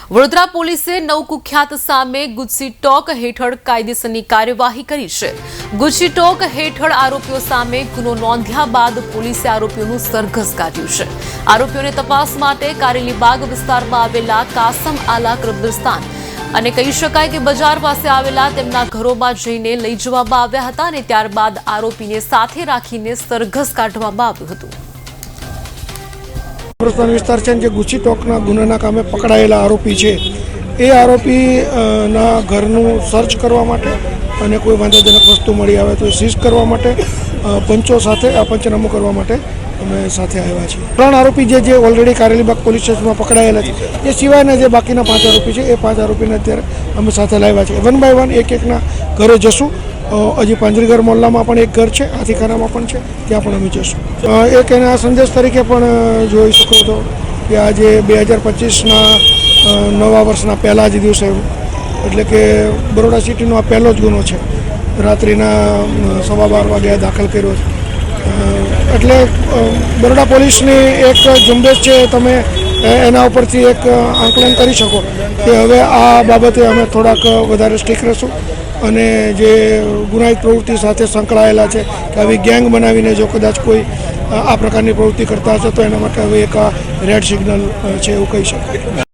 વડોદરા પોલીસે નવ કુખ્યાત સામે ગુજસી ટોક હેઠળ કાયદેસરની કાર્યવાહી કરી છે। ગુજસી ટોક હેઠળ આરોપીઓ સામે ગુનો નોંધ્યા બાદ પોલીસે આરોપીઓનું સરઘસ કાઢ્યું છે। આરોપીઓને તપાસ માટે કારેલીબાગ વિસ્તારમાં આવેલા કાસમ આલા કબ્રસ્તાન અને કહી શકાય કે બજાર પાસે આવેલા તેમના ઘરોમાં જઈને લઈ જવામાં આવ્યા હતા અને ત્યારબાદ આરોપીને સાથે રાખીને સરઘસ કાઢવામાં આવ્યું હતું। કબ્રસ્તાન વિસ્તાર છે જે ગુજસી ટોકના ગુનાના કામે પકડાયેલા આરોપી છે એ આરોપીના ઘરનું સર્ચ કરવા માટે અને કોઈ વાંધાજનક વસ્તુ મળી આવે તો સીઝ કરવા માટે પંચો સાથે આ પંચનામું કરવા માટે અમે સાથે આવ્યા છીએ। 3 આરોપી જે ઓલરેડી કારેલીબાગ પોલીસ સ્ટેશનમાં પકડાયેલા છે એ સિવાયના જે બાકીના 5 આરોપી છે એ 5 આરોપીને અત્યારે અમે સાથે લાવ્યા છે। 1 બાય 1 એક-એકના ઘરે જશું। હજી પાંજરીઘર મોહલ્લામાં પણ એક ઘર છે, હાથીખાનામાં પણ છે, ત્યાં પણ અમે જશું। એક એના સંદેશ તરીકે પણ જોઈ શકો છો કે આજે 2025ના નવા વર્ષના પહેલા જ દિવસે એટલે કે બરોડા સિટીનો આ પહેલો જ ગુનો છે। રાત્રિના 12:15 વાગ્યા દાખલ કર્યો છે। એટલે બરોડા પોલીસની એક ઝુંબેશ છે, તમે એના ઉપરથી એક આંકલન કરી શકો કે હવે આ બાબતે અમે થોડાક વધારે સ્ટ્રિક્ટ રહીશું અને જે ગુનાહિત પ્રવૃત્તિ સાથે સંકળાયેલા છે કે આવી ગેંગ બનાવીને જો કદાચ કોઈ આ પ્રકારની પ્રવૃત્તિ કરતા હશે તો એના માટે હવે એક રેડ સિગ્નલ છે એવું કહી શકાય।